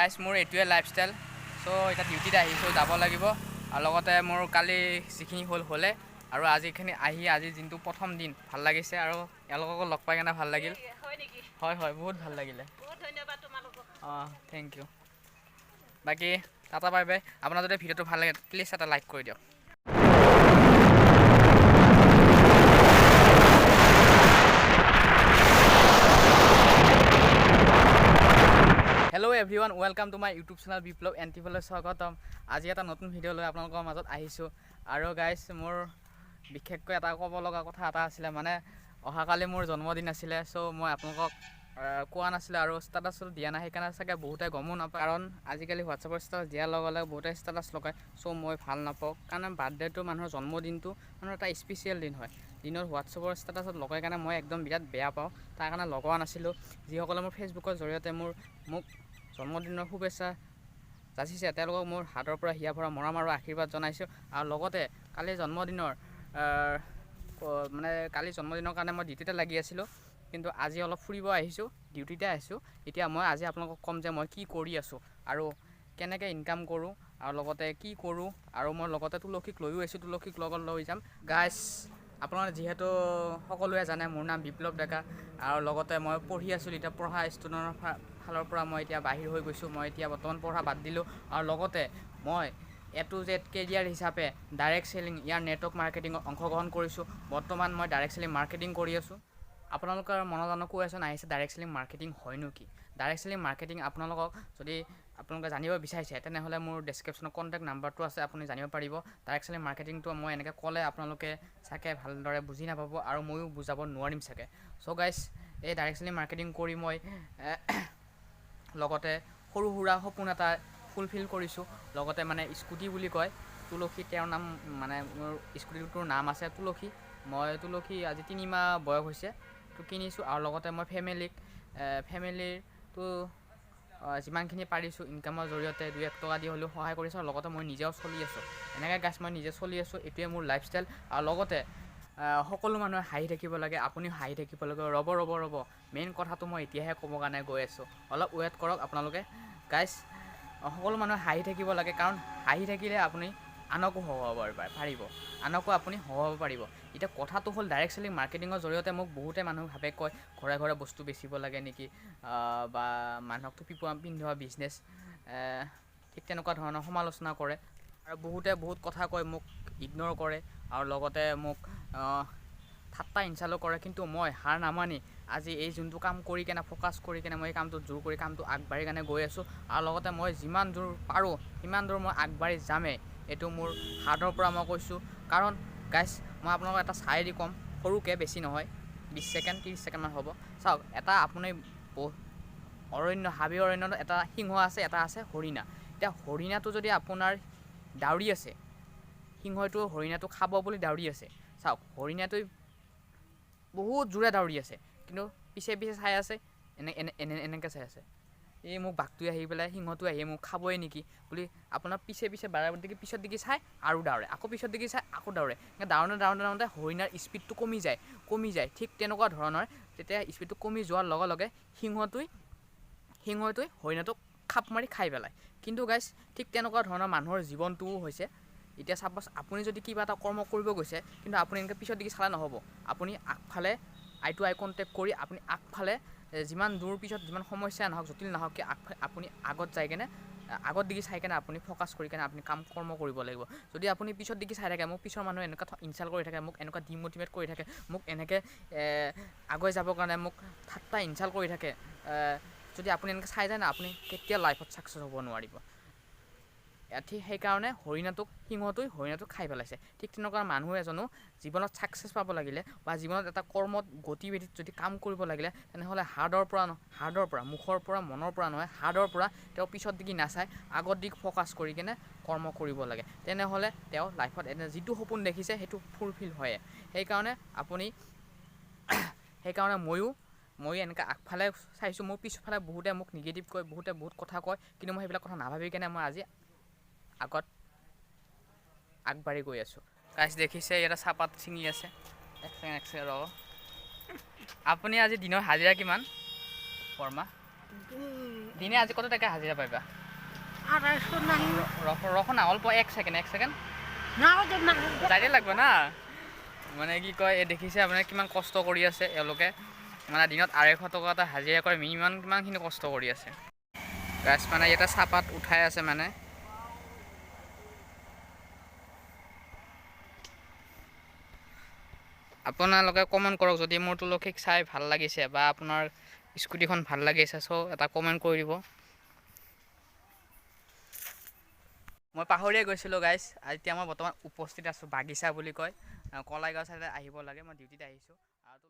Guys মোৰ এইটোৱে lifestyle. চ' এতিয়া ডিউটিত আহিছোঁ, যাব লাগিব। আৰু লগতে মোৰ কালি যিখিনি হ'লে আৰু আজিখিনি আজি দিনটো প্ৰথম দিন ভাল লাগিছে আৰু এওঁলোককো লগ পাই কেনে ভাল লাগিল। হয় হয়, বহুত ভাল লাগিলে। অঁ, থেংক ইউ। বাকী টাটা বাই বাই। আপোনাৰ যদি ভিডিঅ'টো ভাল লাগে প্লিজ এটা লাইক কৰি দিয়ক। Hello' everyone, welcome to my YouTube channel Biplab এণ্টিভলৈ স্বাগতম। আজি এটা নতুন ভিডিঅ' লৈ আপোনালোকৰ মাজত আহিছোঁ। আৰু গাইজ মোৰ বিশেষকৈ এটা ক'ব লগা কথা এটা আছিলে, মানে অহাকালি মোৰ জন্মদিন আছিলে। চ' মই আপোনালোকক কোৱা নাছিলোঁ আৰু ষ্টেটাছটো দিয়া নাই, সেইকাৰণে চাগে বহুতে গমো নাপায়। কাৰণ আজিকালি হোৱাটছএপৰ ষ্টেটাছ দিয়াৰ লগে লগে বহুতে ষ্টেটাছ লগায়। চ' মই ভাল নাপাওঁ, কাৰণ বাৰ্থডেটো মানুহৰ জন্মদিনটো মানুহৰ এটা স্পেচিয়েল দিন হয়। দিনত হোৱাটছএপৰ ষ্টেটাছত লগাই কাৰণে মই একদম বিৰাট বেয়া পাওঁ, তাৰ কাৰণে লগোৱা নাছিলোঁ। যিসকলে মোৰ ফেচবুকৰ জৰিয়তে মোক জন্মদিনৰ শুভেচ্ছা যাচিছে তেওঁলোকক মোৰ হাতৰ পৰা হিয়া ভৰা মৰম আৰু আশীৰ্বাদ জনাইছোঁ। আৰু লগতে কালি জন্মদিনৰ কাৰণে মই ডিউটিতে লাগি আছিলোঁ, কিন্তু আজি অলপ ফুৰিব আহিছোঁ, ডিউটিতে আহিছোঁ। এতিয়া মই আজি আপোনালোকক ক'ম যে মই কি কৰি আছোঁ আৰু কেনেকৈ ইনকাম কৰোঁ আৰু লগতে কি কৰোঁ। আৰু মই লগতে তুলসীক লৈও আহিছোঁ, তুলসীক লগত লৈ যাম। গাইজ আপোনালোকে যিহেতু সকলোৱে জানে মোৰ নাম বিপ্লৱ ডেকা, আৰু লগতে মই পঢ়ি আছোঁ। এতিয়া পঢ়া ষ্টুডেণ্টৰ ফালৰ পৰা মই এতিয়া বাহিৰ হৈ গৈছোঁ। মই এতিয়া বৰ্তমান পঢ়া বাদ দিলোঁ। আৰু লগতে মই A to Z কেৰিয়াৰ হিচাপে ডাইৰেক্ট চেলিং ইয়াৰ নেটৱৰ্ক মাৰ্কেটিঙত অংশগ্ৰহণ কৰিছোঁ। বৰ্তমান মই ডাইৰেক্ট চেলিং মাৰ্কেটিং কৰি আছোঁ। আপোনালোকৰ মনত কুৱেশ্যন আহিছে ডাইৰেক্ট চেলিং মাৰ্কেটিং হয়নো কি? ডাইৰেক্ট চেলিং মাৰ্কেটিং আপোনালোকক যদি আপোনালোকে জানিব বিচাৰিছে তেনেহ'লে মোৰ ডেছক্ৰিপশ্যনত কণ্টেক্ট নাম্বাৰটো আছে, আপুনি জানিব পাৰিব। ডাইৰেক্ট চেলিং মাৰ্কেটিংটো মই এনেকৈ ক'লে আপোনালোকে চাগে ভালদৰে বুজি নাপাব আৰু ময়ো বুজাব নোৱাৰিম চাগে। চ' গাইজ এই ডাইৰেক্ট চেলিং মাৰ্কেটিং কৰি মই লগতে সৰু সুৰা সপোন এটা ফুলফিল কৰিছোঁ। লগতে মানে স্কুটি বুলি কয় তুলসী, তেওঁৰ নাম মানে মোৰ স্কুটিটোৰ নাম আছে তুলসী। মই তুলসী আজি 3 মাহ বয়স হৈছে তো কিনিছোঁ। আৰু লগতে মই ফেমিলিৰটো যিমানখিনি পাৰিছোঁ ইনকামৰ জৰিয়তে 2-1 টকা দি হ'লেও সহায় কৰিছোঁ। আৰু লগতে মই নিজেও চলি আছোঁ। এনেকৈ গাইজ মই নিজে চলি আছোঁ, এইটোৱে মোৰ লাইফষ্টাইল। আৰু লগতে সকলো মানুহে হাঁহি থাকিব লাগে, আপুনিও হাঁহি থাকিব লাগে। ৰ'ব মেইন কথাটো মই এতিয়াহে ক'ব কাৰণে গৈ আছোঁ, অলপ ৱেইট কৰক আপোনালোকে। গাইজ সকলো মানুহে হাঁহি থাকিব লাগে, কাৰণ হাঁহি থাকিলে আপুনি আনকো হহুৱাব পাৰিব, আনকো আপুনি হহুৱাব পাৰিব। এতিয়া কথাটো হ'ল ডাইৰেক্ট চেলিং মাৰ্কেটিঙৰ জৰিয়তে মোক বহুতে মানুহ ভাবে কয় ঘৰে ঘৰে বস্তু বেচিব লাগে নেকি, বা মানুহক টুপি পিন্ধোৱা বিজনেছ, ঠিক তেনেকুৱা ধৰণৰ সমালোচনা কৰে। আৰু বহুতে বহুত কথা কয়, মোক ইগন'ৰ কৰে আৰু লগতে মোক ঠাট্টা ইনচালো কৰে। কিন্তু মই হাৰ নামানি আজি এই যোনটো কাম কৰি কেনে ফ'কাছ কৰি কেনে মই এই কামটোত জোৰ কৰি কামটো আগবাঢ়ি কেনে গৈ আছোঁ। আৰু লগতে মই যিমান দূৰ পাৰোঁ সিমান দূৰ মই আগবাঢ়ি যামেই, এইটো মোৰ হাৰ্টৰ পৰা মই কৈছোঁ। কাৰণ গাইজ মই আপোনালোকক এটা চাই ক'ম, সৰুকৈ, বেছি নহয়, 20 ছেকেণ্ড 30 ছেকেণ্ডমান হ'ব। চাওক, এটা আপুনি হাবি অৰণ্যত এটা সিংহ আছে, এটা আছে হৰিণা। এতিয়া হৰিণাটো যদি আপোনাৰ দাউৰি আছে, সিংহটো হৰিণাটো খাব বুলি দাউৰি আছে। চাওক, হৰিণাটোৱে বহুত জোৰে দাউৰি আছে, কিন্তু পিছে চাই আছে, এনেকৈ চাই আছে। এই মোক বাঘটোৱে আহি পেলাই, সিংহটো আহি মোক খাবই নেকি বুলি আপোনাৰ পিছে বাৰে পিছত দেখি চাই আৰু দাউৰে, আকৌ পিছত দেখি চাই আকৌ দাউৰে। দাউৰোঁতে হৰিণাৰ স্পীডটো কমি যায়। ঠিক তেনেকুৱা ধৰণৰ তেতিয়া স্পীডটো কমি যোৱাৰ লগে লগে সিংহটোৱে হৰিণাটোক খাপ মাৰি খাই পেলায়। কিন্তু গাইজ ঠিক তেনেকুৱা ধৰণৰ মানুহৰ জীৱনটোও হৈছে। এতিয়া চাপ'জ আপুনি যদি কিবা এটা কৰ্ম কৰিব গৈছে, কিন্তু আপুনি এনেকৈ পিছত দেখি চালে নহ'ব। আপুনি আগফালে আই টু আই কণ্টেক্ট কৰি আপুনি আগফালে যিমান দূৰ পিছত যিমান সমস্যা নহওক, জটিল নহওক কিয়, আপুনি আগত দিগি চাই কেনে আপুনি ফ'কাছ কৰি কেনে আপুনি কৰ্ম কৰিব লাগিব। যদি আপুনি পিছত দিগি চাই থাকে, মোক পিছৰ মানুহে এনেকুৱা ইনচাল্ট কৰি থাকে, মোক এনেকুৱা ডিম'টিভেট কৰি থাকে, মোক এনেকৈ আগুৱাই যাবৰ কাৰণে মোক ঠাট্টা ইনচাল্ট কৰি থাকে, যদি আপুনি এনেকৈ চাই যায় না, আপুনি কেতিয়াও লাইফত ছাকচেছ হ'ব নোৱাৰিব। ঠিক সেইকাৰণে হৰিণাটোক খাই পেলাইছে। ঠিক তেনেকুৱা মানুহ এজনো জীৱনত ছাকচেছ পাব লাগিলে বা জীৱনত এটা কৰ্মত গতিবিধিত যদি কাম কৰিব লাগিলে, তেনেহ'লে হাৰ্ডৰ পৰা মুখৰ পৰা মনৰ পৰা নহয়, হাৰ্ডৰ পৰা তেওঁ পিছত দিগি নাচাই আগত দিগ ফ'কাছ কৰি কেনে কৰ্ম কৰিব লাগে। তেনেহ'লে তেওঁ লাইফত যিটো সপোন দেখিছে সেইটো ফুলফিল হয়ে। সেইকাৰণে ময়ো এনেকৈ আগফালে চাইছোঁ, মোৰ পিছফালে বহুতে মোক নিগেটিভ কয়, বহুতে বহুত কথা কয়, কিন্তু মই সেইবিলাক কথা নাভাবি কেনে মই আজি আগবাঢ়ি গৈ আছোঁ। গাইজ দেখিছে ইয়াতে চাহপাত ছিঙি আছে। এক ছেকেণ্ড ৰ'ব। আপুনি আজি দিনৰ হাজিৰা কিমান? বৰ্মা দিনে আজি কত টাকা হাজিৰা পাইবা 250 নাই ৰখ না অল্প এক ছেকেণ্ড নাও যে না যাইতে লাগবে না মানে কি কয় এই দেখিছে আপুনি কিমান কষ্ট কৰি আছে এওঁলোকে মানে দিনত 250 টকা এটা হাজিৰা কৰে মিনিমাম কিমানখিনি কষ্ট কৰি আছে গাছ মানে এটা চাপাত উঠাই আছে মানে আপোনালোকে কমেণ্ট কৰক যদি মোৰ তুলসীক চাই ভাল লাগিছে বা আপোনাৰ স্কুটিখন ভাল লাগিছে সো এটা কমেণ্ট কৰি দিব মই পাহৰিয়ে গৈছিলোঁ গাইছ এতিয়া মই বৰ্তমান উপস্থিত আছোঁ বাগিচা বুলি কয় কলাইগাঁও চাইডে আহিব লাগে মই ডিউটিত আহিছোঁ আৰু